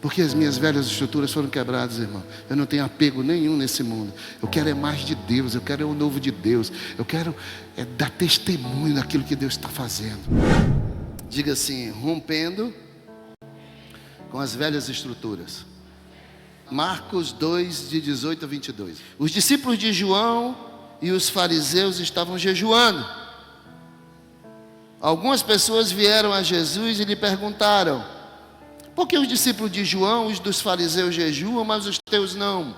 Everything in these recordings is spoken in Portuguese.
Porque as minhas velhas estruturas foram quebradas, irmão. Eu não tenho apego nenhum nesse mundo. Eu quero é mais de Deus. Eu quero é o novo de Deus. Eu quero dar testemunho daquilo que Deus está fazendo. Diga assim: rompendo com as velhas estruturas. Marcos 2, de 18 a 22. Os discípulos de João e os fariseus estavam jejuando. Algumas pessoas vieram a Jesus e lhe perguntaram: por que os discípulos de João e os dos fariseus jejuam, mas os teus não?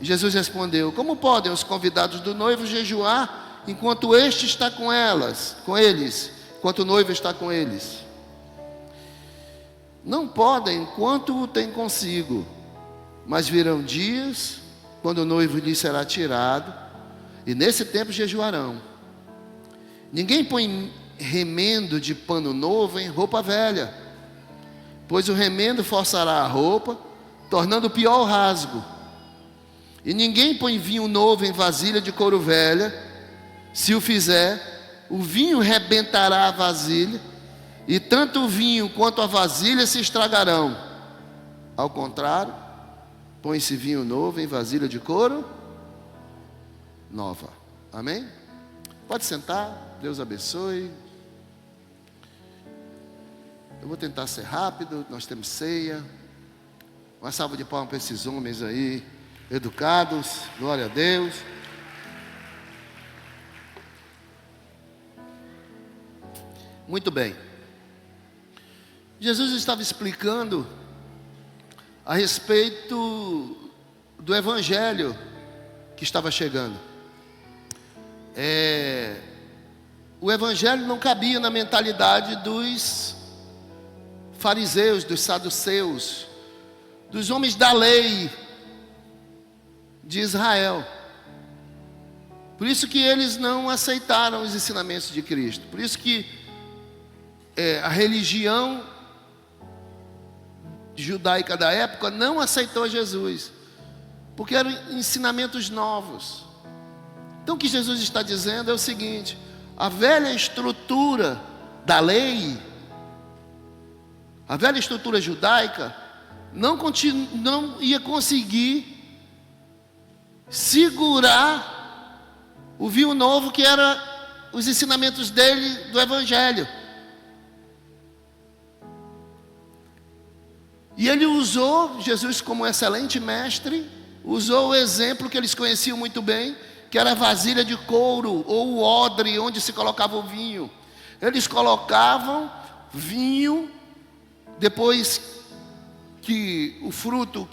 Jesus respondeu: como podem os convidados do noivo jejuar enquanto este está com eles, enquanto o noivo está com eles? Não podem enquanto o têm consigo, mas virão dias quando o noivo lhe será tirado, e nesse tempo jejuarão. Ninguém põe remendo de pano novo em roupa velha, pois o remendo forçará a roupa, tornando pior o rasgo. E ninguém põe vinho novo em vasilha de couro velha. Se o fizer, o vinho rebentará a vasilha, e tanto o vinho quanto a vasilha se estragarão. Ao contrário, põe-se vinho novo em vasilha de couro nova. Amém? Pode sentar, Deus abençoe. Eu vou tentar ser rápido, nós temos ceia. Uma salva de palmas para esses homens aí, educados, glória a Deus. Muito bem. Jesus estava explicando a respeito do evangelho que estava chegando. O evangelho não cabia na mentalidade dos fariseus, dos saduceus, dos homens da lei de Israel. Por isso que eles não aceitaram os ensinamentos de Cristo. Por isso que a religião judaica da época não aceitou Jesus, porque eram ensinamentos novos. Então o que Jesus está dizendo é o seguinte: a velha estrutura da lei, a velha estrutura judaica não ia conseguir segurar o vinho novo, que era os ensinamentos dele do evangelho. E ele usou, Jesus como excelente mestre, usou o exemplo que eles conheciam muito bem, que era a vasilha de couro, ou o odre, onde se colocava o vinho. Eles colocavam vinho, depois que o fruto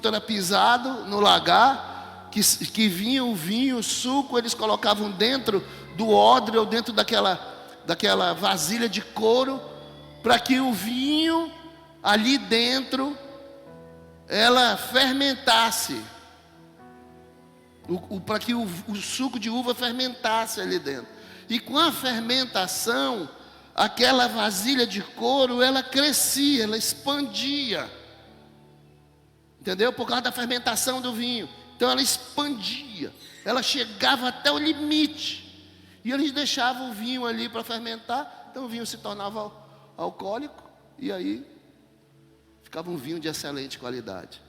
era pisado no lagar, que vinha o vinho, o suco, eles colocavam dentro do odre, ou dentro daquela vasilha de couro, para que o vinho ali dentro ela fermentasse, para que o suco de uva fermentasse ali dentro. E com a fermentação, aquela vasilha de couro, ela crescia, ela expandia, entendeu? Por causa da fermentação do vinho. Então ela expandia, ela chegava até o limite, e eles deixavam o vinho ali para fermentar. Então o vinho se tornava alcoólico, e aí ficava um vinho de excelente qualidade.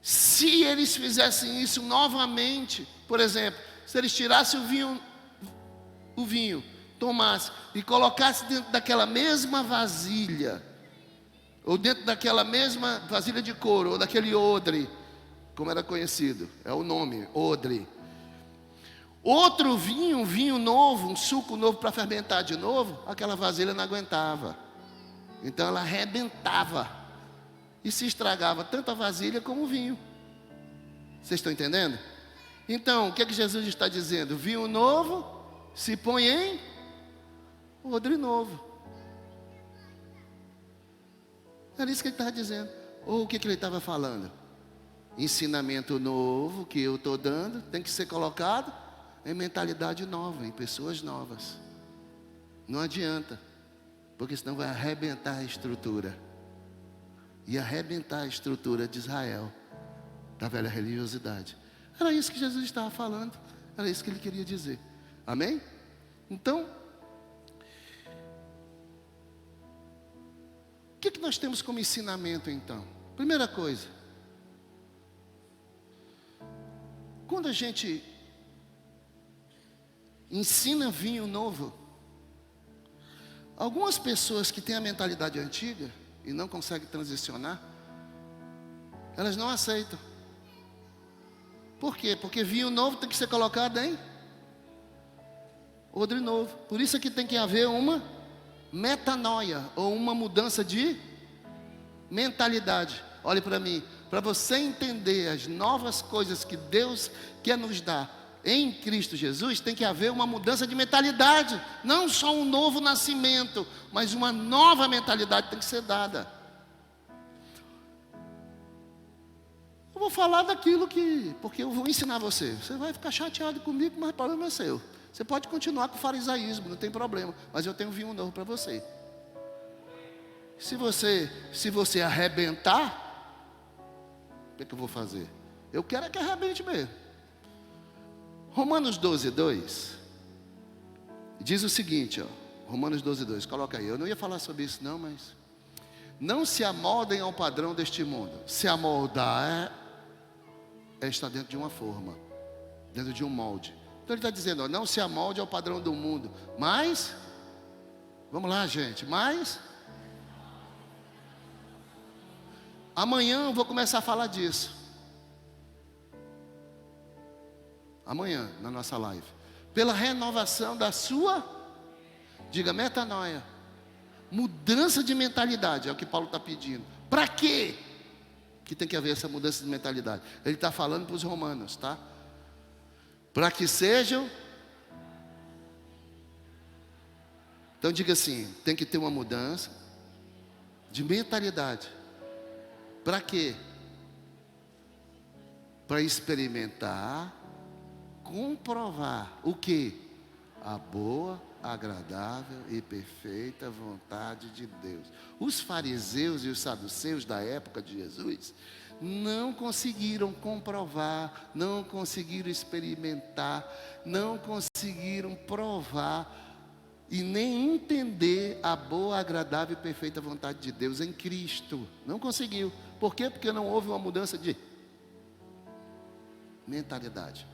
Se eles fizessem isso novamente, por exemplo, se eles tirassem o vinho, tomassem e colocassem dentro daquela mesma vasilha, ou dentro daquela mesma vasilha de couro, ou daquele odre, como era conhecido, é o nome, odre. Outro vinho, um vinho novo, um suco novo para fermentar de novo, aquela vasilha não aguentava. Então ela arrebentava e se estragava tanto a vasilha como o vinho. Vocês estão entendendo? Então, o que é que Jesus está dizendo? Vinho novo se põe em odre novo. Era isso que ele estava dizendo. Ou o que ele estava falando? Ensinamento novo que eu estou dando tem que ser colocado em mentalidade nova, em pessoas novas. Não adianta, porque senão vai arrebentar a estrutura. E arrebentar a estrutura de Israel, da velha religiosidade. Era isso que Jesus estava falando. Era isso que ele queria dizer. Amém? Então, o que nós temos como ensinamento então? Primeira coisa, quando a gente ensina vinho novo, algumas pessoas que têm a mentalidade antiga e não conseguem transicionar, elas não aceitam. Por quê? Porque vinho novo tem que ser colocado em odre novo. Por isso é que tem que haver uma metanoia, ou uma mudança de mentalidade. Olhe para mim, para você entender as novas coisas que Deus quer nos dar em Cristo Jesus, tem que haver uma mudança de mentalidade. Não só um novo nascimento, mas uma nova mentalidade tem que ser dada. Eu vou falar daquilo porque eu vou ensinar você. Você vai ficar chateado comigo, mas o problema é seu. Você pode continuar com o farisaísmo, não tem problema. Mas eu tenho vinho novo para você. Se você arrebentar, o que eu vou fazer? Eu quero é que arrebente mesmo. Romanos 12:2 diz o seguinte, ó, Romanos 12:2, coloca aí. Eu não ia falar sobre isso não, mas não se amoldem ao padrão deste mundo. Se amoldar é estar dentro de uma forma, dentro de um molde. Então ele está dizendo, ó, não se amolde ao padrão do mundo, mas, vamos lá gente, mas amanhã eu vou começar a falar disso. Amanhã, na nossa live. Pela renovação da sua, diga, metanoia. Mudança de mentalidade, é o que Paulo está pedindo. Para quê que tem que haver essa mudança de mentalidade? Ele está falando para os romanos, tá? Para que sejam. Então diga assim, tem que ter uma mudança de mentalidade. Para quê? Para experimentar, comprovar o que? A boa, agradável e perfeita vontade de Deus. Os fariseus e os saduceus da época de Jesus não conseguiram comprovar, não conseguiram experimentar, não conseguiram provar e nem entender a boa, agradável e perfeita vontade de Deus em Cristo. Não conseguiu. Por quê? Porque não houve uma mudança de mentalidade.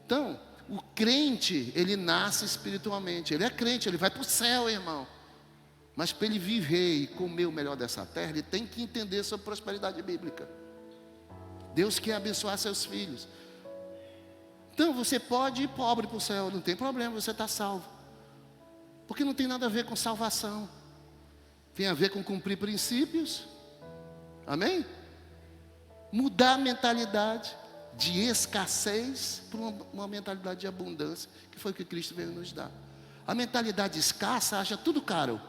Então, o crente, ele nasce espiritualmente. Ele é crente, ele vai para o céu, irmão. Mas para ele viver e comer o melhor dessa terra, ele tem que entender sobre prosperidade bíblica. Deus quer abençoar seus filhos. Então, você pode ir pobre para o céu, não tem problema, você está salvo. Porque não tem nada a ver com salvação. Tem a ver com cumprir princípios. Amém? Mudar a mentalidade de escassez para uma mentalidade de abundância, que foi o que Cristo veio nos dar. A mentalidade escassa acha tudo caro.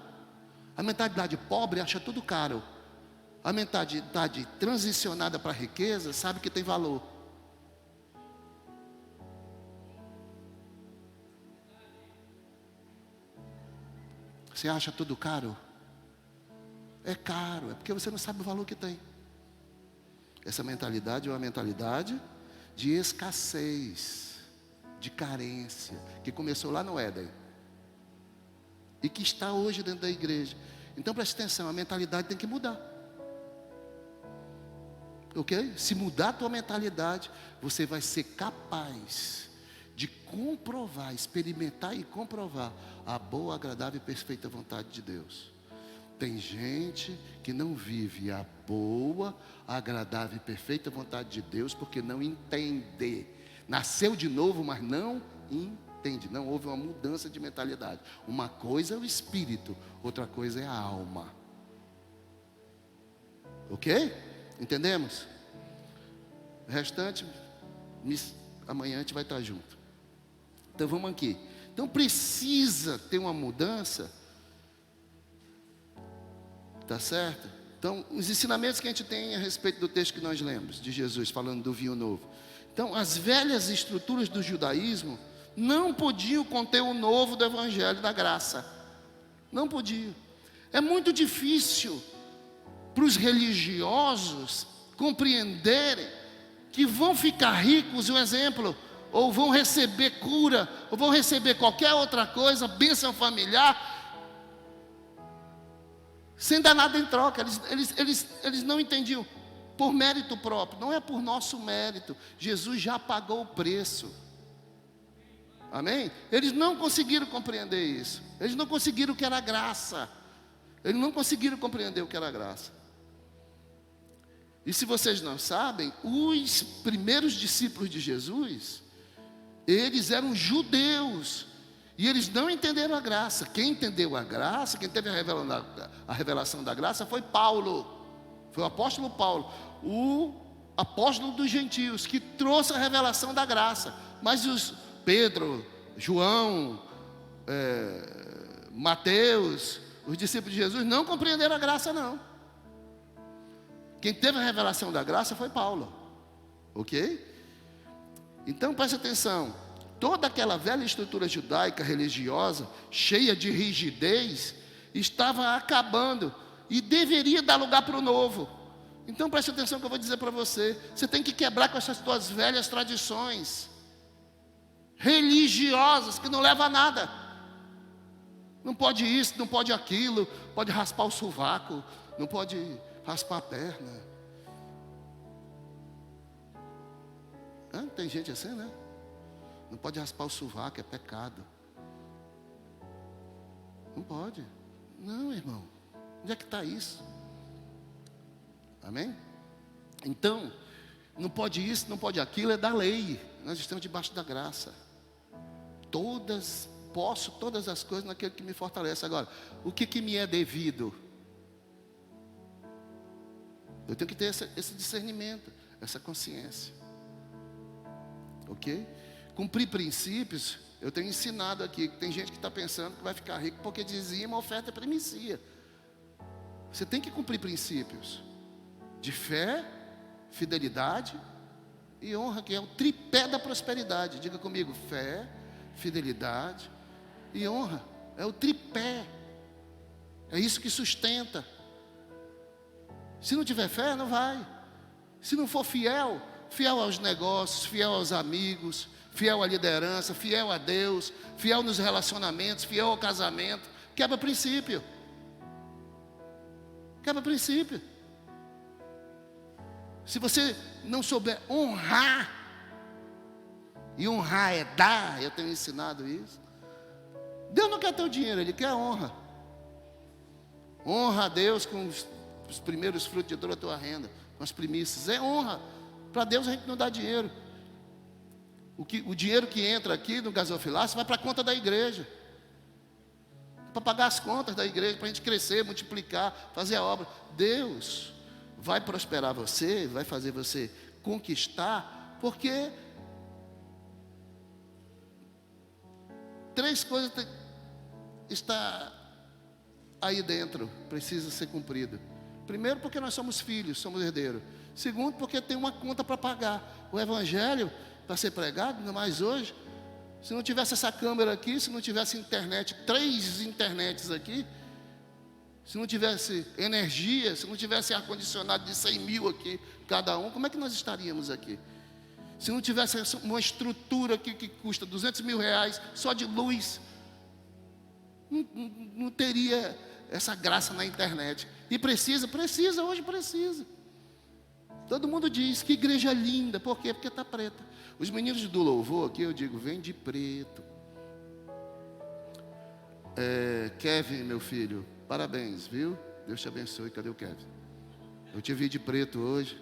A mentalidade pobre acha tudo caro. A mentalidade transicionada para a riqueza sabe que tem valor. Você acha tudo caro? É caro, é porque você não sabe o valor que tem. Essa mentalidade é uma mentalidade de escassez, de carência, que começou lá no Éden e que está hoje dentro da igreja. Então preste atenção, a mentalidade tem que mudar. Ok? Se mudar a tua mentalidade, você vai ser capaz de comprovar, experimentar e comprovar a boa, agradável e perfeita vontade de Deus. Tem gente que não vive a boa, agradável e perfeita vontade de Deus porque não entende. Nasceu de novo, mas não entende. Não houve uma mudança de mentalidade. Uma coisa é o espírito, outra coisa é a alma. Ok? Entendemos? O restante, amanhã a gente vai estar junto. Então vamos aqui. Então precisa ter uma mudança. Tá certo? Então, os ensinamentos que a gente tem a respeito do texto que nós lemos, de Jesus falando do vinho novo. Então, as velhas estruturas do judaísmo não podiam conter o novo do evangelho da graça. Não podiam. É muito difícil para os religiosos compreenderem que vão ficar ricos, um exemplo, ou vão receber cura, ou vão receber qualquer outra coisa, bênção familiar, sem dar nada em troca. Eles não entendiam. Por mérito próprio, não é por nosso mérito. Jesus já pagou o preço. Amém? Eles não conseguiram compreender isso. Eles não conseguiram o que era graça. Eles não conseguiram compreender o que era graça. E se vocês não sabem, os primeiros discípulos de Jesus, eles eram judeus. E eles não entenderam a graça. Quem entendeu a graça, quem teve a revelação da graça foi Paulo. Foi o apóstolo Paulo, o apóstolo dos gentios, que trouxe a revelação da graça. Mas os Pedro, João, Mateus, os discípulos de Jesus não compreenderam a graça, não. Quem teve a revelação da graça foi Paulo. Ok? Então preste atenção. Toda aquela velha estrutura judaica religiosa, cheia de rigidez, estava acabando. E deveria dar lugar para o novo. Então preste atenção que eu vou dizer para você. Você tem que quebrar com essas tuas velhas tradições religiosas que não levam a nada. Não pode isso, não pode aquilo. Pode raspar o sovaco, não pode raspar a perna. Tem gente assim, né? Não pode raspar o sovaco, é pecado. Não pode. Não, irmão. Onde é que está isso? Amém? Então, não pode isso, não pode aquilo, é da lei. Nós estamos debaixo da graça. Posso todas as coisas naquele que me fortalece. Agora, o que me é devido? Eu tenho que ter esse discernimento, essa consciência. Ok? Cumprir princípios, eu tenho ensinado aqui, que tem gente que está pensando que vai ficar rico porque dizima, oferta e primicia. Você tem que cumprir princípios de fé, fidelidade e honra, que é o tripé da prosperidade. Diga comigo, fé, fidelidade e honra. É o tripé. É isso que sustenta. Se não tiver fé, não vai. Se não for fiel aos negócios, fiel aos amigos, fiel à liderança, fiel a Deus, fiel nos relacionamentos, fiel ao casamento, quebra princípio. Quebra princípio. Se você não souber honrar, e honrar é dar, eu tenho ensinado isso. Deus não quer teu dinheiro, Ele quer honra. Honra a Deus com os primeiros frutos de toda a tua renda, com as primícias. É honra. Para Deus a gente não dá dinheiro. O dinheiro que entra aqui no gasofilácio vai para a conta da igreja. Para pagar as contas da igreja, para a gente crescer, multiplicar, fazer a obra. Deus vai prosperar você, vai fazer você conquistar, porque 3 coisas está aí dentro, precisa ser cumprida. Primeiro, porque nós somos filhos, somos herdeiros. Segundo, porque tem uma conta para pagar. O evangelho, para ser pregado, ainda mais hoje, se não tivesse essa câmera aqui, se não tivesse internet, 3 internets aqui, se não tivesse energia, se não tivesse ar-condicionado de 100 mil aqui, cada um, como é que nós estaríamos aqui? Se não tivesse uma estrutura aqui que custa 200 mil reais, só de luz, não teria essa graça na internet. E precisa, hoje precisa. Todo mundo diz, que igreja linda. Por quê? Porque está preta. Os meninos do louvor aqui, eu digo, vem de preto. Kevin, meu filho, parabéns, viu? Deus te abençoe. Cadê o Kevin? Eu te vi de preto hoje.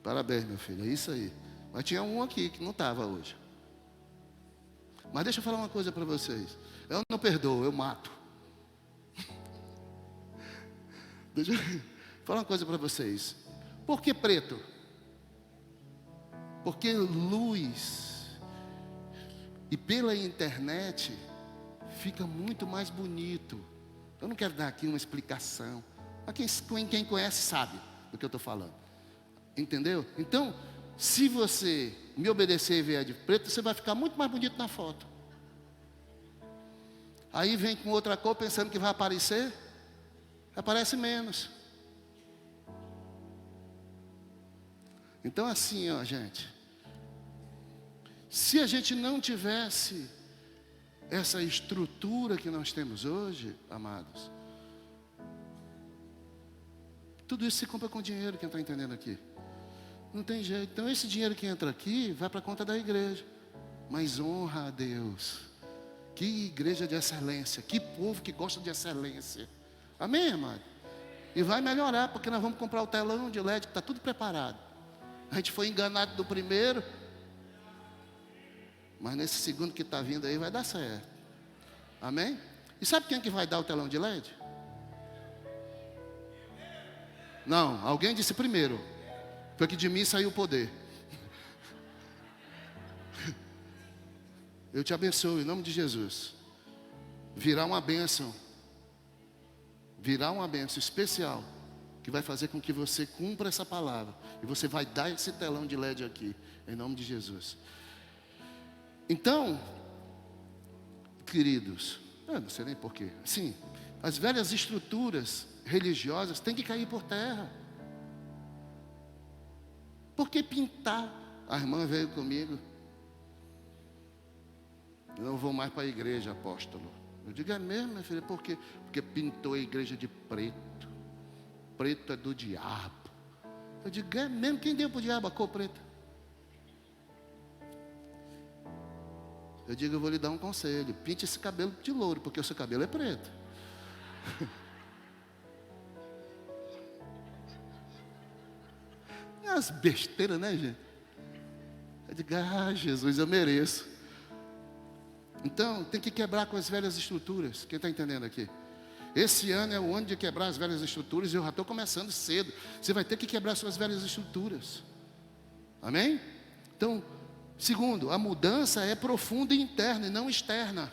Parabéns, meu filho, é isso aí. Mas tinha um aqui que não estava hoje. Mas deixa eu falar uma coisa para vocês. Eu não perdoo, eu mato. Deixa eu falar uma coisa para vocês. Por que preto? Porque luz e pela internet fica muito mais bonito. Eu não quero dar aqui uma explicação. Mas quem conhece sabe do que eu estou falando. Entendeu? Então, se você me obedecer e vier de preto, você vai ficar muito mais bonito na foto. Aí vem com outra cor pensando que vai aparecer, aparece menos. Então assim, ó, gente, se a gente não tivesse essa estrutura que nós temos hoje, amados, Tudo isso se compra com dinheiro, quem está entendendo aqui? Não tem jeito. Então esse dinheiro que entra aqui vai para a conta da igreja. Mas honra a Deus. Que igreja de excelência. Que povo que gosta de excelência. Amém, irmão? E vai melhorar, porque nós vamos comprar o telão de LED, que está tudo preparado. A gente foi enganado do primeiro, mas nesse segundo que está vindo aí vai dar certo. Amém? E sabe quem que vai dar o telão de LED? Não, alguém disse primeiro. Porque de mim saiu o poder. Eu te abençoo em nome de Jesus. Virá uma bênção. Virá uma bênção especial. Que vai fazer com que você cumpra essa palavra. E você vai dar esse telão de LED aqui. Em nome de Jesus. Então, queridos, eu não sei nem porquê. Sim, as velhas estruturas religiosas têm que cair por terra. Por que pintar? A irmã veio comigo. Eu não vou mais para a igreja, apóstolo. Eu digo, é mesmo, minha filha? Por quê? Porque pintou a igreja de preto. Preto é do diabo. Eu digo, é mesmo? Quem deu para o diabo a cor preta? Eu digo, eu vou lhe dar um conselho. Pinte esse cabelo de louro, porque o seu cabelo é preto. É umas besteiras, né, gente? Eu digo, Jesus, eu mereço. Então, tem que quebrar com as velhas estruturas. Quem está entendendo aqui? Esse ano é o ano de quebrar as velhas estruturas. E eu já estou começando cedo. Você vai ter que quebrar suas velhas estruturas. Amém? Então, segundo, a mudança é profunda e interna e não externa.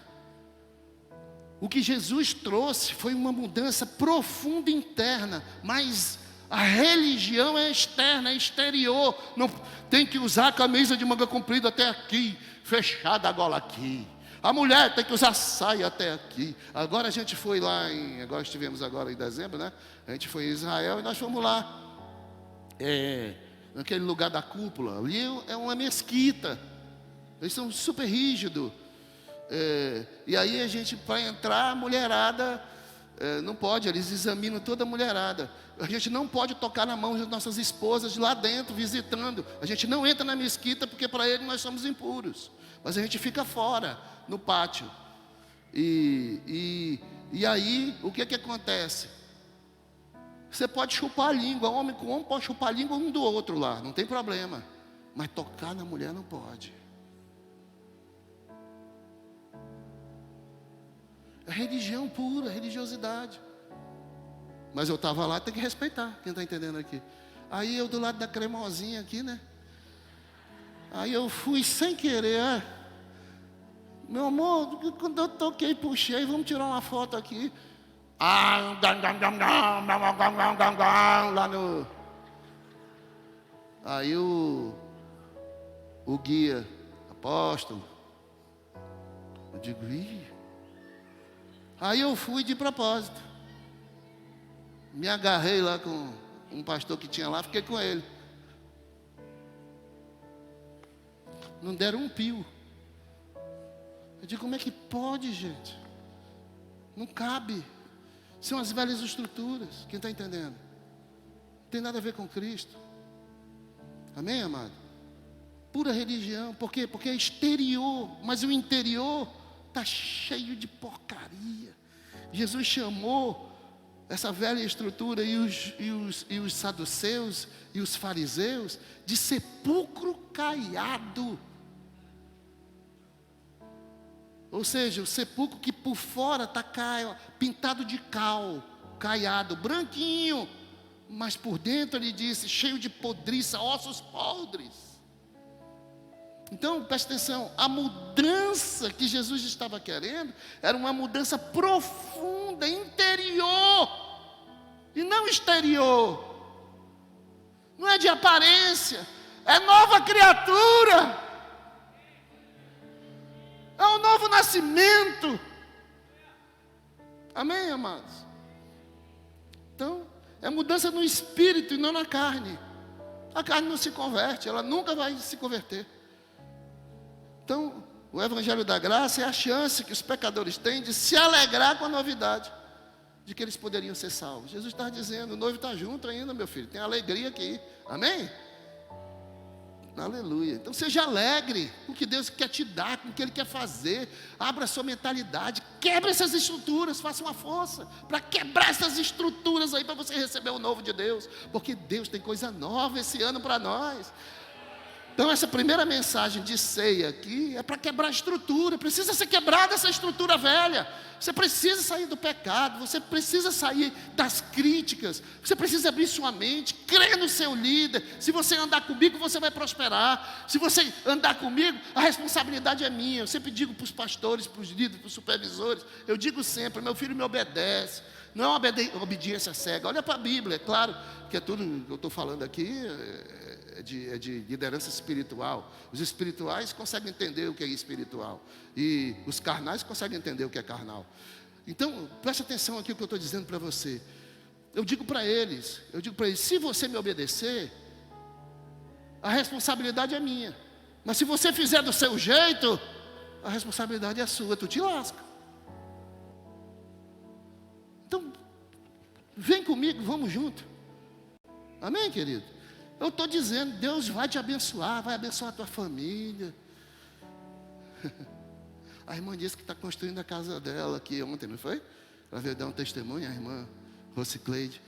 O que Jesus trouxe foi uma mudança profunda e interna. Mas a religião é externa, é exterior. Não tem que usar a camisa de manga comprida até aqui, fechada a gola aqui. A mulher tem que usar saia até aqui. Agora a gente foi lá agora estivemos agora em dezembro, né? A gente foi em Israel e nós fomos lá. Naquele lugar da cúpula. Ali é uma mesquita. Eles são super rígidos. E aí a gente, para entrar, a mulherada não pode, eles examinam toda a mulherada. A gente não pode tocar na mão das nossas esposas lá dentro, visitando. A gente não entra na mesquita, porque para eles nós somos impuros. Mas a gente fica fora, no pátio. E aí, o que acontece? Você pode chupar a língua, homem com homem pode chupar a língua um do outro lá, não tem problema. Mas tocar na mulher não pode. É religião pura, religiosidade. Mas eu estava lá, tem que respeitar, quem está entendendo aqui. Aí eu do lado da cremosinha aqui, né? Aí eu fui sem querer, meu amor, quando eu toquei, puxei, vamos tirar uma foto aqui. Lá no... Aí o guia, apóstolo, eu digo, ih. Aí eu fui de propósito. Me agarrei lá com um pastor que tinha lá, fiquei com ele. Não deram um pio. Eu digo, como é que pode, gente? Não cabe. São as velhas estruturas. Quem está entendendo? Não tem nada a ver com Cristo. Amém, amado? Pura religião. Por quê? Porque é exterior. Mas o interior está cheio de porcaria. Jesus chamou essa velha estrutura e os saduceus e os fariseus de sepulcro caiado. Ou seja, o sepulcro que por fora está pintado de cal, caiado, branquinho, mas por dentro ele disse, cheio de podriça, ossos podres. Então, presta atenção, a mudança que Jesus estava querendo era uma mudança profunda, interior, e não exterior. Não é de aparência, é nova criatura. É um novo nascimento. Amém, amados? Então, é mudança no espírito e não na carne. A carne não se converte, ela nunca vai se converter. Então, o Evangelho da Graça é a chance que os pecadores têm de se alegrar com a novidade. de que eles poderiam ser salvos. Jesus está dizendo, o noivo está junto ainda, meu filho, tem alegria aqui, amém? Aleluia. Então seja alegre com o que Deus quer te dar, com o que Ele quer fazer. Abra a sua mentalidade, quebre essas estruturas, faça uma força para quebrar essas estruturas aí, para você receber o novo de Deus, porque Deus tem coisa nova esse ano para nós. Então essa primeira mensagem de ceia aqui é para quebrar a estrutura. Precisa ser quebrada essa estrutura velha. Você precisa sair do pecado, você precisa sair das críticas, você precisa abrir sua mente, crer no seu líder. Se você andar comigo, você vai prosperar. Se você andar comigo, a responsabilidade é minha. Eu sempre digo para os pastores, para os líderes, para os supervisores, eu digo sempre, meu filho me obedece. Não é uma obediência cega. Olha para a Bíblia, é claro que é tudo que eu estou falando aqui é de liderança espiritual. Os espirituais conseguem entender o que é espiritual, e os carnais conseguem entender o que é carnal. Então, preste atenção aqui no que eu estou dizendo para você. Eu digo para eles, se você me obedecer, a responsabilidade é minha. Mas se você fizer do seu jeito, a responsabilidade é sua, tu te lasca. Então, vem comigo, vamos junto. Amém, querido? Eu estou dizendo, Deus vai te abençoar, vai abençoar a tua família. A irmã disse que está construindo a casa dela aqui ontem, não foi? Ela veio dar um testemunho, a irmã Rosicleide.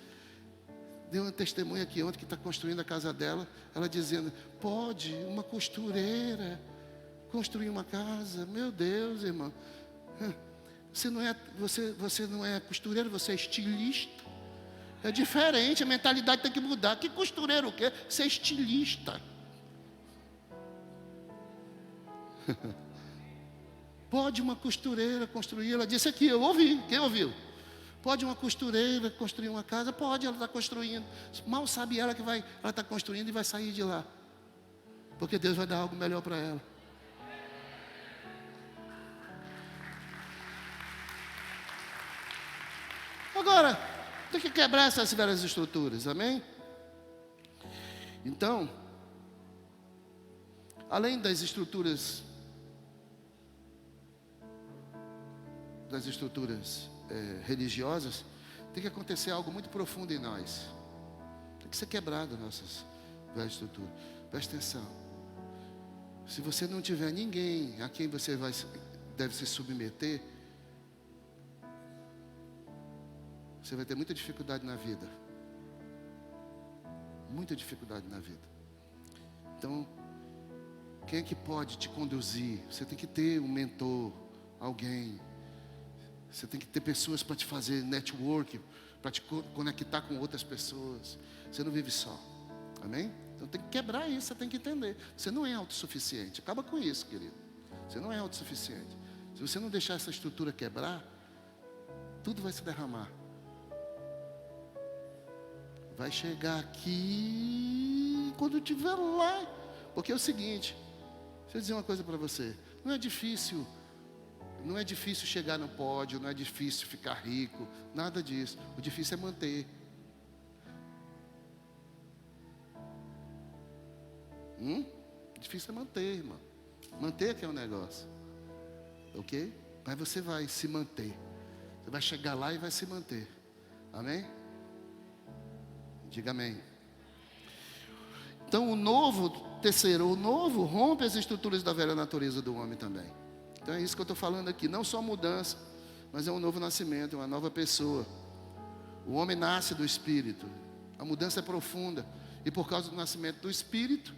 Deu um testemunho aqui ontem que está construindo a casa dela. Ela dizendo, pode uma costureira construir uma casa? Meu Deus, irmã. Você não é costureiro, você é estilista. É diferente, a mentalidade tem que mudar. Que costureiro o quê? Você é estilista. Pode uma costureira construir? Ela disse aqui, eu ouvi. Quem ouviu? Pode uma costureira construir uma casa? Pode, ela está construindo. Mal sabe ela que ela está construindo e vai sair de lá. Porque Deus vai dar algo melhor para ela. Agora, tem que quebrar essas velhas estruturas, amém? Então, além das estruturas religiosas, tem que acontecer algo muito profundo em nós. Tem que ser quebrado nossas velhas estruturas. Presta atenção. Se você não tiver ninguém a quem você deve se submeter, você vai ter muita dificuldade na vida. Muita dificuldade na vida. Então, quem é que pode te conduzir? Você tem que ter um mentor, alguém. Você tem que ter pessoas para te fazer network, para te conectar com outras pessoas. Você não vive só. Amém? Então tem que quebrar isso, você tem que entender. Você não é autossuficiente. Acaba com isso, querido. Você não é autossuficiente. Se você não deixar essa estrutura quebrar, tudo vai se derramar. Vai chegar aqui quando estiver lá. Porque é o seguinte, deixa eu dizer uma coisa para você. Não é difícil chegar no pódio, não é difícil ficar rico, nada disso. O difícil é manter. Difícil é manter, irmão. Manter que é o negócio. Ok? Mas você vai se manter. Você vai chegar lá e vai se manter. Amém? Diga amém. Então o novo rompe as estruturas da velha natureza do homem também. Então é isso que eu estou falando aqui. Não só mudança, mas é um novo nascimento, uma nova pessoa. O homem nasce do Espírito. A mudança é profunda. E por causa do nascimento do Espírito,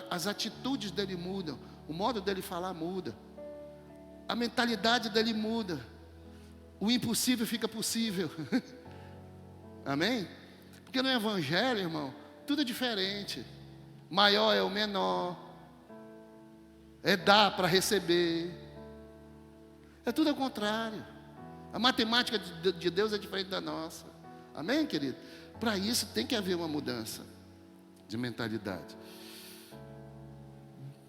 as atitudes dele mudam. O modo dele falar muda. A mentalidade dele muda. O impossível fica possível. Amém? Porque no Evangelho, irmão, tudo é diferente. Maior é o menor. É dar para receber. É tudo ao contrário. A matemática de Deus é diferente da nossa. Amém, querido? Para isso tem que haver uma mudança de mentalidade.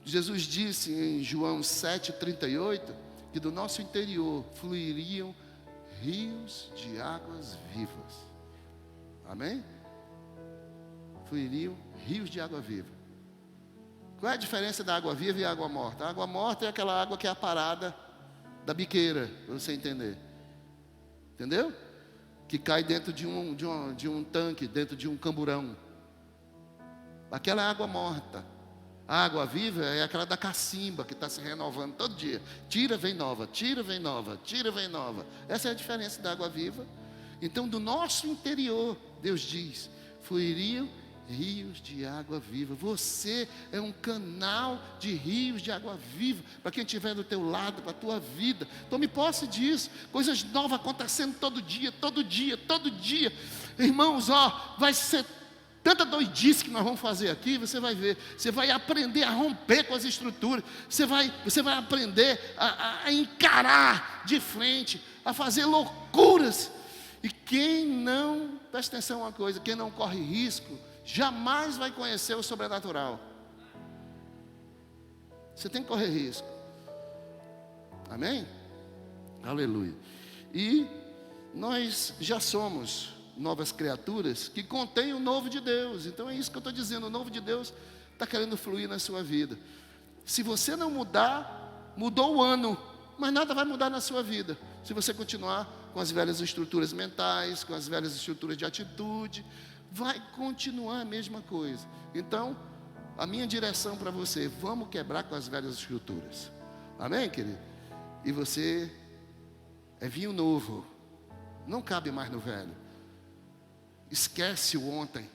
Jesus disse em João 7,38 que do nosso interior fluiriam rios de águas vivas. Amém? Fluiriam rios de água viva. Qual é a diferença da água viva e água morta? A água morta é aquela água que é a parada da biqueira, para você entender. entendeu? Que cai dentro de um tanque, dentro de um camburão. Aquela é água morta. A água viva é aquela da cacimba, que está se renovando todo dia. Tira, vem nova, tira, vem nova, tira, vem nova. Essa é a diferença da água viva. Então, do nosso interior, Deus diz, fluiriam rios de água viva. Você é um canal de rios de água viva para quem estiver do teu lado, para a tua vida. Tome posse disso. Coisas novas acontecendo todo dia, todo dia, todo dia. Irmãos, vai ser tanta doidice que nós vamos fazer aqui, você vai ver. Você vai aprender a romper com as estruturas. Você vai aprender a encarar de frente, a fazer loucuras. E quem não, presta atenção uma coisa, quem não corre risco, jamais vai conhecer o sobrenatural. Você tem que correr risco. Amém? Aleluia. E nós já somos novas criaturas que contêm o novo de Deus. Então é isso que eu estou dizendo, o novo de Deus está querendo fluir na sua vida. Se você não mudar, mudou o ano, mas nada vai mudar na sua vida. Se você continuar com as velhas estruturas mentais, com as velhas estruturas de atitude, vai continuar a mesma coisa. Então, a minha direção para você, vamos quebrar com as velhas estruturas. Amém, querido? E você é vinho novo, não cabe mais no velho. Esquece o ontem.